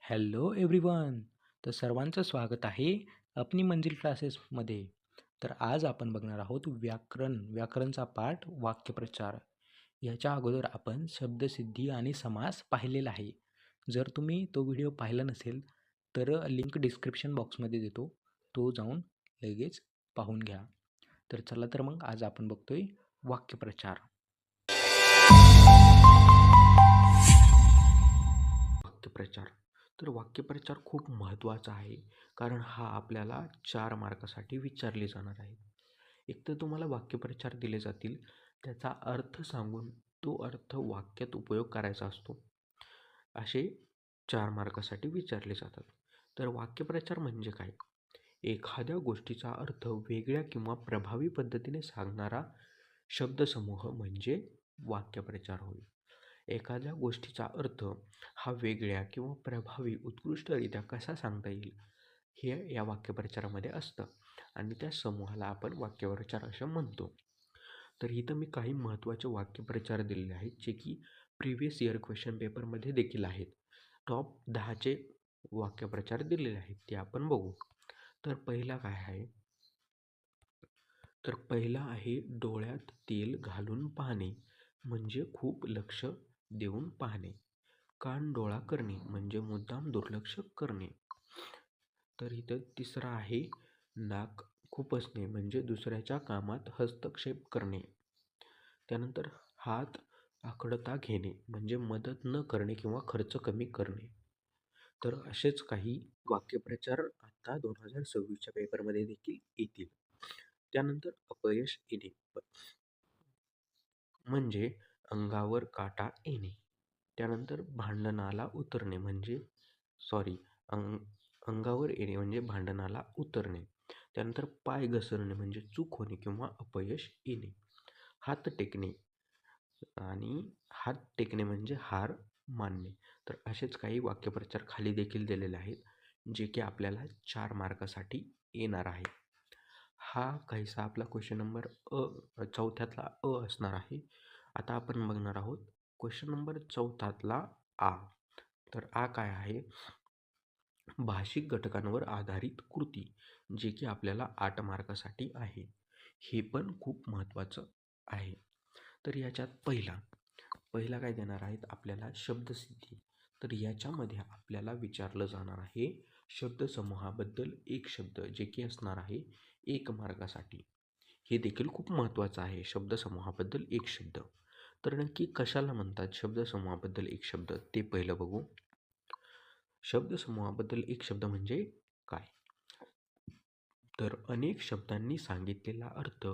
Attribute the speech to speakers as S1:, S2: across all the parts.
S1: Hello everyone. तर सर्वांचं स्वागत आहे अपनी मंजिल क्लासेसमध्ये. तर आज आपण बघणार आहोत व्याकरणचा पाठ वाक्यप्रचार. ह्याच्या अगोदर आपण शब्दसिद्धी आणि समास पाहिलेला आहे. जर तुम्ही तो व्हिडिओ पाहिला नसेल तर लिंक डिस्क्रिप्शन बॉक्समध्ये देतो, तो जाऊन लगेच पाहून घ्या. तर चला तर मग आज आपण बघतोय वाक्यप्रचार. वाक्यप्रचार. तर वाक्यप्रचार खूप महत्त्वाचा आहे, कारण हा आपल्याला 4 मार्कासाठी विचारले जाणार आहे. एक तर तुम्हाला वाक्यप्रचार दिले जातील, त्याचा अर्थ सांगून तो अर्थ वाक्यात उपयोग करायचा असतो. असे 4 मार्कासाठी विचारले जातात. तर वाक्यप्रचार म्हणजे काय? एखाद्या गोष्टीचा अर्थ वेगळ्या किंवा प्रभावी पद्धतीने सांगणारा शब्दसमूह म्हणजे वाक्यप्रचार होय. एखाद्या गोष्टीचा अर्थ हा वेगळ्या किंवा प्रभावी उत्कृष्टरित्या कसा सांगता येईल हे या वाक्यप्रचारामध्ये असतं आणि त्या समूहाला आपण वाक्यप्रचार असं म्हणतो. तर इथं मी काही महत्त्वाचे वाक्यप्रचार दिलेले आहेत, जे की प्रिव्हियस इयर क्वेश्चन पेपरमध्ये देखील आहेत. टॉप 10चे वाक्यप्रचार दिलेले आहेत, ते आपण बघू. तर पहिला काय आहे? तर पहिला आहे डोळ्यात तेल घालून पाहणे म्हणजे खूप लक्ष देऊन पाहणे. कान डोळा करणे म्हणजे मुद्दाम दुर्लक्ष करणे. तर इथं तिसरा आहे नाक खुपसणे म्हणजे दुसऱ्याच्या कामात हस्तक्षेप करणे. त्यानंतर हात आखडता घेणे म्हणजे मदत न करणे किंवा खर्च कमी करणे. तर असेच काही वाक्यप्रचार आता 2026च्या पेपरमध्ये देखील येतील. त्यानंतर अपयश येणे म्हणजे अंगावर काटा येणे. त्यानंतर भांडणाला उतरणे म्हणजे अंगावर येणे म्हणजे भांडणाला उतरणे. त्यानंतर पाय घसरणे म्हणजे चूक होणे किंवा अपयश येणे. हात टेकणे आणि हात टेकणे म्हणजे हार मानणे. तर असेच काही वाक्यप्रचार खाली देखील दिलेले आहेत, जे की आपल्याला 4 मार्कासाठी येणार आहे. हा काहीसा आपला क्वेश्चन नंबर चौथ्यातला असणार आहे. आता आपण बघणार आहोत क्वेश्चन नंबर चौथ्यातला आ. तर आ काय आहे? भाषिक घटकांवर आधारित कृती, जे की आपल्याला 8 मार्कासाठी आहे. हे पण खूप महत्त्वाचं आहे. तर याच्यात पहिला काय देणार आहेत आपल्याला? शब्दसिद्धी. तर याच्यामध्ये आपल्याला विचारलं जाणार आहे शब्दसमूहाबद्दल एक शब्द, जे की असणार आहे 1 मार्कासाठी. हे देखील खूप महत्त्वाचं आहे, शब्दसमूहाबद्दल एक शब्द. तर नक्की कशाला म्हणतात शब्दसमूहाबद्दल एक शब्द, ते पहिलं बघू. शब्दसमूहाबद्दल एक शब्द म्हणजे काय? तर अनेक शब्दांनी सांगितलेला अर्थ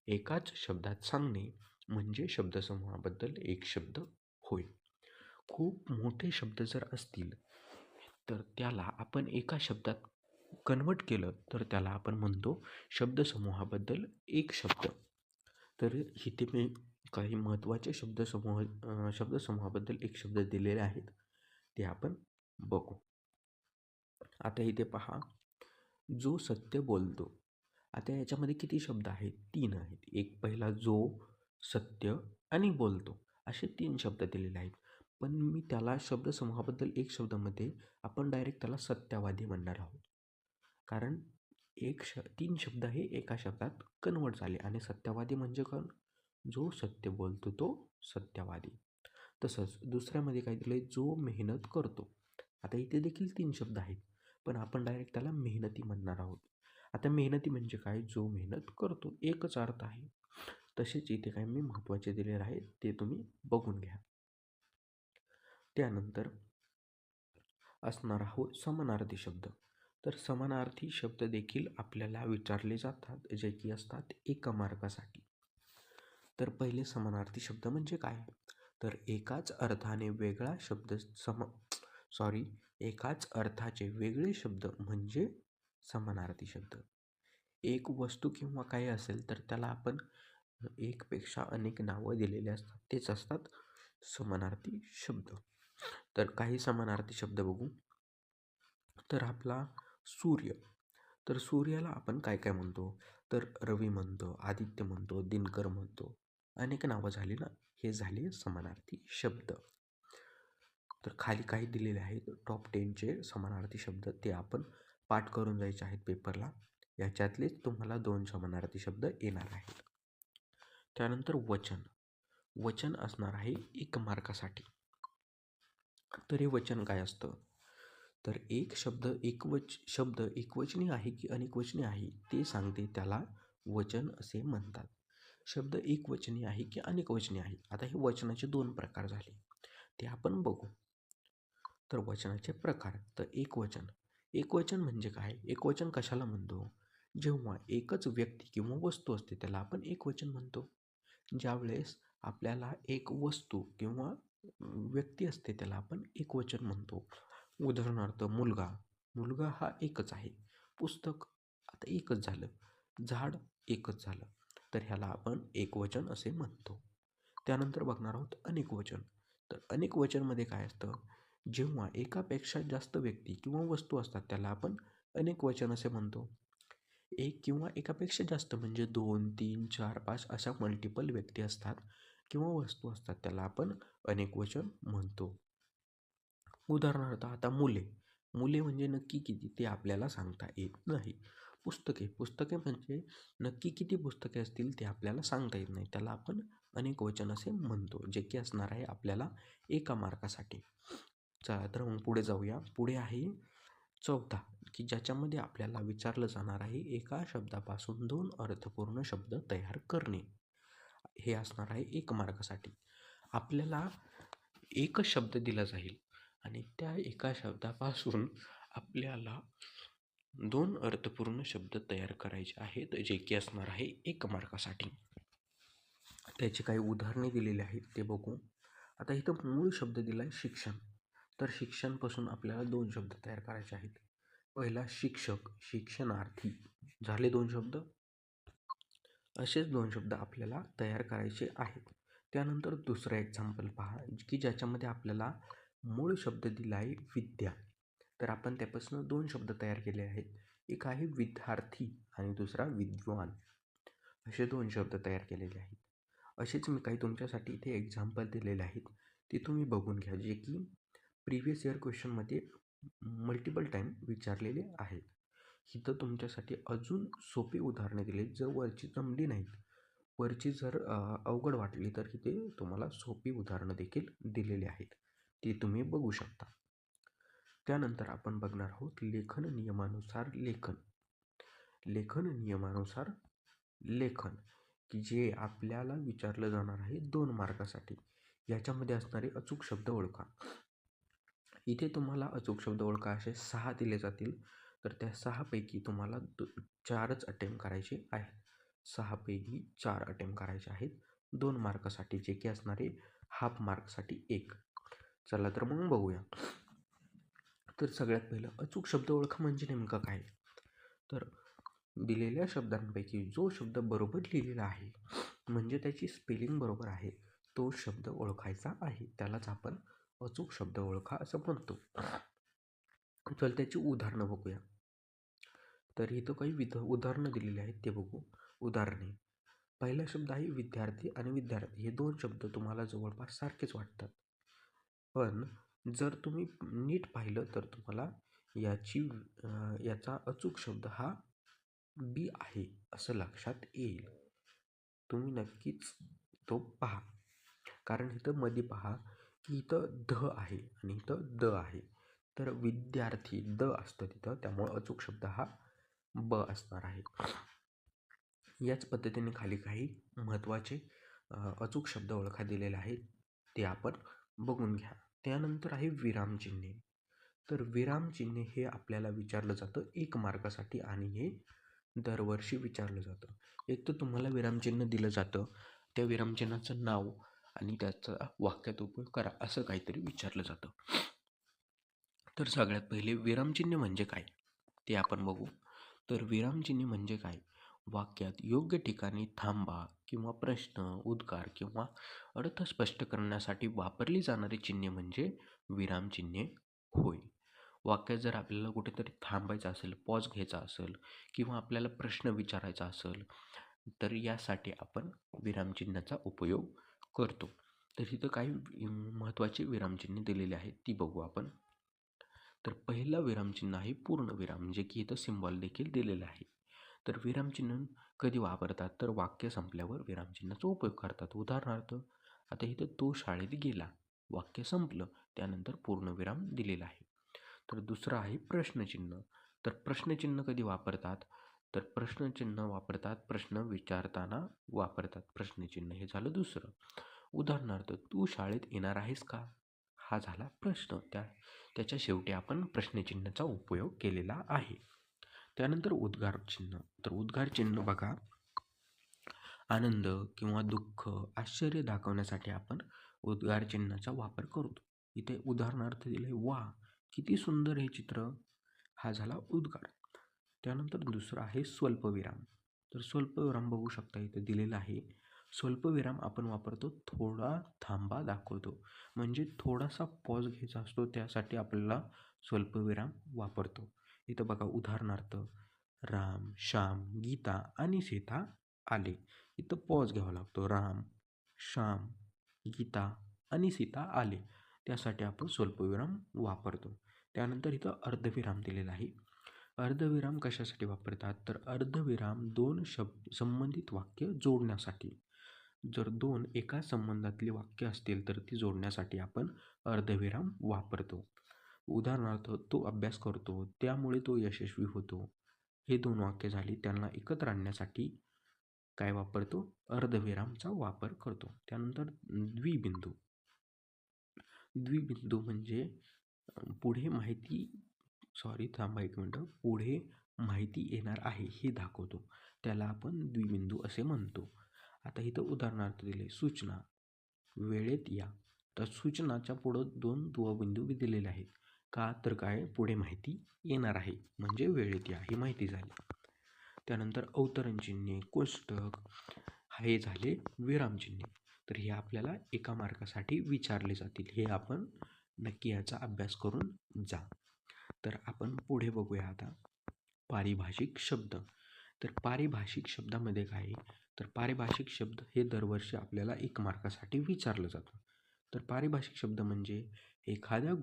S1: एकाच शब्दात सांगणे म्हणजे शब्दसमूहाबद्दल एक शब्द होय. खूप मोठे शब्द जर असतील तर त्याला आपण एका शब्दात कन्व्हर्ट केलं तर त्याला आपण म्हणतो शब्दसमूहाबद्दल एक शब्द. तर इथे मी काही महत्त्वाचे शब्दसमूहाबद्दल एक शब्द दिलेले आहेत, ते आपण बघू. आता इथे पहा, जो सत्य बोलतो. आता याच्यामध्ये किती शब्द आहेत? 3 आहेत. एक पहिला जो, सत्य आणि बोलतो, असे 3 शब्द दिलेले आहेत. पण मी त्याला शब्दसमूहाबद्दल एक शब्दामध्ये आपण डायरेक्ट त्याला सत्यवादी म्हणणार आहोत. कारण 3 शब्द हे एका शब्दात कन्व्हर्ट झाले आणि सत्यवादी म्हणजे कोण? जो सत्य बोलतो तो सत्यवादी. तसंच दुसऱ्यामध्ये काय दिलं आहे? जो मेहनत करतो. आता इथे देखील 3 शब्द आहेत, पण आपण डायरेक्ट त्याला मेहनती म्हणणार आहोत. आता मेहनती म्हणजे काय? जो मेहनत करतो, एकच अर्थ आहे. तसेच इथे काय मी महत्त्वाचे दिलेले आहेत, ते तुम्ही बघून घ्या. त्यानंतर असणार आहोत समानार्थी शब्द. तर समानार्थी शब्द देखील आपल्याला विचारले जातात, जे की असतात 1 मार्कासाठी. तर पहिले समानार्थी शब्द म्हणजे काय? तर एकाच अर्थाने वेगळा शब्द एकाच अर्थाचे वेगळे शब्द म्हणजे समानार्थी शब्द. एक वस्तू किंवा काही असेल तर त्याला आपण एकपेक्षा अनेक नावं दिलेली असतात, तेच असतात समानार्थी शब्द. तर काही समानार्थी शब्द बघू. तर आपला सूर्य. तर सूर्याला आपण काय काय म्हणतो? तर रवी म्हणतो, आदित्य म्हणतो, दिनकर म्हणतो. अनेक नावं झाली ना, हे झाले समानार्थी शब्द. तर खाली काही दिलेले आहेत टॉप 10चे समानार्थी शब्द, ते आपण पाठ करून जायचे आहेत पेपरला. याच्यातलेच तुम्हाला 2 समानार्थी शब्द येणार आहेत. त्यानंतर वचन. वचन असणार आहे 1 मार्कासाठी. तर हे वचन काय असतं? तर एक शब्द एकवचनी आहे की अनेकवचनी आहे ते सांगते, त्याला वचन असे म्हणतात. शब्द एकवचनी आहे की अनेकवचनी आहे. आता हे वचनाचे 2 प्रकार झाले, ते आपण बघू. तर वचनाचे प्रकार. तर एकवचन. एकवचन म्हणजे काय? एकवचन कशाला म्हणतो? जेव्हा एकच व्यक्ती किंवा वस्तू असते त्याला आपण एकवचन म्हणतो. ज्यावेळेस आपल्याला एक वस्तू किंवा व्यक्ती असते त्याला आपण एकवचन म्हणतो. उदाहरणार्थ मुलगा. मुलगा हा एकच आहे. पुस्तक आता एकच झालं. झाड एकच झालं. तर ह्याला आपण एकवचन असे म्हणतो. त्यानंतर बघणार आहोत अनेकवचन. तर अनेकवचनमध्ये काय असतं? जेव्हा एकापेक्षा जास्त व्यक्ती किंवा वस्तू असतात त्याला आपण अनेकवचन असे म्हणतो. एक किंवा एकापेक्षा जास्त म्हणजे 2, 3, 4, 5 अशा मल्टिपल व्यक्ती असतात किंवा वस्तू असतात त्याला आपण अनेकवचन म्हणतो. उदाहरणार्थ आता मुले. मुले म्हणजे नक्की किती ते आपल्याला सांगता येत नाही. पुस्तके म्हणजे नक्की किती पुस्तके असतील ते आपल्याला सांगता येत नाही. त्याला आपण अनेकवचन असे म्हणतो, जे की असणार आहे आपल्याला 1 मार्कासाठी. चला तर मग पुढे जाऊया. पुढे आहे 14, की ज्याच्यामध्ये आपल्याला विचारलं जाणार आहे एका शब्दापासून 2 अर्थपूर्ण शब्द तयार करणे. हे असणार आहे 1 मार्कासाठी. आपल्याला एकच शब्द दिला जाईल आणि त्या एका शब्दापासून आपल्याला 2 अर्थपूर्ण शब्द तयार करायचे आहेत, जे की असणार आहे 1 मार्कासाठी. त्याची काही उदाहरणे दिलेली आहेत ते बघू. आता इथं मूळ शब्द दिला आहे शिक्षण. तर शिक्षणपासून आपल्याला 2 शब्द तयार करायचे आहेत. पहिला शिक्षक, शिक्षणार्थी झाले 2 शब्द. असेच 2 शब्द आपल्याला तयार करायचे आहेत. त्यानंतर दुसरं एक्झाम्पल पहा, की ज्याच्यामध्ये आपल्याला मूळ शब्द दिला आहे विद्या. तर आपण त्यापासून 2 शब्द तयार केले आहेत. एक आहे विद्यार्थी आणि दुसरा विद्वान. असे 2 शब्द तयार केलेले आहेत. असेच मी काही तुमच्यासाठी इथे एक्झाम्पल दिलेले आहेत, ते तुम्ही बघून घ्या, जे की प्रिव्हियस इयर क्वेश्चनमध्ये मल्टिपल टाईम विचारलेले आहेत. इथं तुमच्यासाठी अजून सोपी उदाहरणे दिली, जर वरची जमली नाहीत, वरची जर अवघड वाटली तर इथे तुम्हाला सोपी उदाहरणं देखील दिलेली आहेत, ती तुम्ही बघू शकता. त्यानंतर आपण बघणार आहोत लेखन नियमानुसार लेखन. लेखन नियमानुसार लेखन, की जे आपल्याला विचारलं जाणार आहे 2 मार्कासाठी. याच्यामध्ये असणारे अचूक शब्द ओळखा. इथे तुम्हाला अचूक शब्द ओळखा असे 6 दिले जातील. तर त्या 6 पैकी तुम्हाला 4च अटेम्प्ट करायचे आहेत. 6 पैकी 4 अटेम्प्ट करायचे आहेत 2 मार्कासाठी, जे की असणारे हाफ मार्कसाठी 1. चला तर मग बघूया. तर सगळ्यात पहिलं अचूक शब्द ओळखा म्हणजे नेमकं काय? तर दिलेल्या शब्दांपैकी जो शब्द बरोबर लिहिलेला आहे, म्हणजे त्याची स्पेलिंग बरोबर आहे, तो शब्द ओळखायचा आहे. त्यालाच आपण अचूक शब्द ओळखा असं म्हणतो. चल त्याची उदाहरणं बघूया. तर इथं काही उदाहरणं दिलेली आहेत ते बघू. उदाहरणे. पहिला शब्द आहे विद्यार्थी आणि विद्यार्थी. हे 2 शब्द तुम्हाला जवळपास सारखेच वाटतात. पण जर तुम्ही नीट पाहिलं तर तुम्हाला याचा अचूक शब्द हा बी आहे असं लक्षात येईल. तुम्ही नक्कीच तो पहा. कारण इथं मध्ये पहा, की इथं ध आहे आणि इथं द आहे. तर विद्यार्थी द असतं तिथं, त्यामुळं अचूक शब्द हा ब असणार आहे. याच पद्धतीने खाली काही महत्त्वाचे अचूक शब्द ओळखा दिलेले आहेत, ते आपण बघून घ्या. त्यानंतर आहे विरामचिन्हे. तर विरामचिन्हे हे आपल्याला विचारलं जातं 1 मार्कासाठी आणि हे दरवर्षी विचारलं जातं. एक तर तुम्हाला विरामचिन्ह दिलं जातं, त्या विरामचिन्हाचं नाव आणि त्याचा वाक्यात उपयोग करा असं काहीतरी विचारलं जातं. तर सगळ्यात पहिले विरामचिन्ह म्हणजे काय ते आपण बघू. तर विरामचिन्ह म्हणजे काय? वाक्यात योग्य ठिकाणी थांबा किंवा प्रश्न, उद्गार किंवा अर्थ स्पष्ट करण्यासाठी वापरली जाणारी चिन्हे म्हणजे विरामचिन्हे होय. वाक्यात जर आपल्याला कुठेतरी थांबायचं असेल, पॉज घ्यायचा असेल किंवा आपल्याला प्रश्न विचारायचा असेल, तर यासाठी आपण विरामचिन्हाचा उपयोग करतो. तर इथं काही महत्त्वाचे विरामचिन्हे दिलेले आहेत ती बघू आपण. तर पहिलं विरामचिन्ह आहे पूर्णविराम, जे की इथं सिम्बॉल देखील दिलेलं आहे. तर विरामचिन्ह कधी वापरतात, तर वाक्य संपल्यावर विरामचिन्हाचा उपयोग करतात. उदाहरणार्थ, आता इथं तो शाळेत गेला, वाक्य संपलं, त्यानंतर पूर्णविराम दिलेला आहे. तर दुसरं आहे प्रश्नचिन्ह. तर प्रश्नचिन्ह कधी वापरतात, तर प्रश्नचिन्ह वापरतात प्रश्न विचारताना वापरतात प्रश्नचिन्ह, हे झालं दुसरं. उदाहरणार्थ, तू शाळेत येणार आहेस का, हा झाला प्रश्न. त्याच्या शेवटी आपण प्रश्नचिन्हाचा उपयोग केलेला आहे. त्यानंतर उद्गार चिन्ह. तर उद्गार चिन्ह बघा, आनंद किंवा दुःख, आश्चर्य दाखवण्यासाठी आपण उद्गार चिन्हाचा वापर करतो. इथे उदाहरणार्थ दिले, वा किती सुंदर हे चित्र, हा झाला उद्गार. त्यानंतर दुसरा आहे स्वल्पविराम. तर स्वल्पविराम बघू शकता इथे दिलेला आहे. स्वल्पविराम आपण वापरतो थोडा थांबा दाखवतो, म्हणजे थोडासा पॉज घ्यायचा असतो, त्यासाठी आपल्याला स्वल्पविराम वापरतो. इथं बघा उदाहरणार्थ, राम, श्याम, गीता आणि सीता आले. इथं पॉज घ्यावा लागतो. राम, श्याम, गीता आणि सीता आले, त्यासाठी आपण स्वल्पविराम वापरतो. त्यानंतर इथं अर्धविराम दिलेला आहे. अर्धविराम कशासाठी वापरतात, तर अर्धविराम दोन संबंधित वाक्य जोडण्यासाठी. जर दोन एका संबंधातली वाक्य असतील तर ती जोडण्यासाठी आपण अर्धविराम वापरतो. उदाहरणार्थ, तो अभ्यास करतो त्यामुळे तो यशस्वी होतो, हे दोन वाक्य झाली, त्यांना एकत्र आणण्यासाठी काय वापरतो, अर्धविरामचा वापर करतो. त्यानंतर द्विबिंदू. द्विबिंदू म्हणजे पुढे माहिती, थांबा एक मिनटं, पुढे माहिती येणार आहे हे दाखवतो, त्याला आपण द्विबिंदू असे म्हणतो. आता इथं उदाहरणार्थ दिले, सूचना, वेळेत या. तर सूचनाच्या पुढं दोन द्विबिंदू दिलेले आहेत. का, तर काय, पुढे माहिती येणार आहे म्हणजे वेळेत या ही माहिती झाली. त्यानंतर अवतरण चिन्हे, कोष्टक, हे झाले विरामचिन्हे. तर हे आपल्याला एका मार्कासाठी विचारले जातील, हे आपण नक्की याचा अभ्यास करून जा. तर आपण पुढे बघूया आता पारिभाषिक शब्द. तर पारिभाषिक शब्दामध्ये काय आहे, तर पारिभाषिक शब्द हे दरवर्षी आपल्याला एक मार्कासाठी विचारलं जातं. तर पारिभाषिक शब्द म्हणजे एखाद्या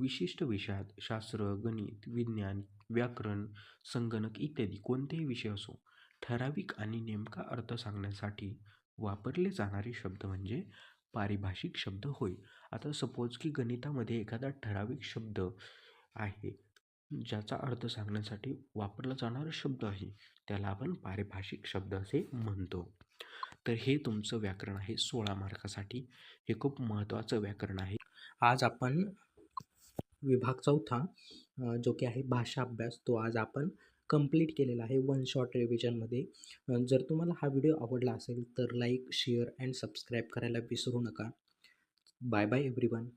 S1: विशिष्ट विषयात, शास्त्र, गणित, विज्ञान, व्याकरण, संगणक इत्यादी कोणतेही विषय असो, ठराविक आणि नेमका अर्थ सांगण्यासाठी वापरले जाणारे शब्द म्हणजे पारिभाषिक शब्द होय. आता सपोज की गणितामध्ये एखादा ठराविक शब्द आहे, ज्याचा अर्थ सांगण्यासाठी वापरला जाणारा शब्द आहे, त्याला आपण पारिभाषिक शब्द असे म्हणतो. तर हे तुमचं व्याकरण आहे 16 मार्कासाठी. हे खूप महत्त्वाचं व्याकरण आहे.
S2: आज आपण विभाग चौथा जो की आहे भाषा अभ्यास, तो आज आपण कंप्लीट केलेला आहे वन शॉट रिव्हिजनमध्ये. जर तुम्हाला हा व्हिडिओ आवडला असेल तर लाईक, शेअर अँड सबस्क्राईब करायला विसरू नका. Bye bye everyone.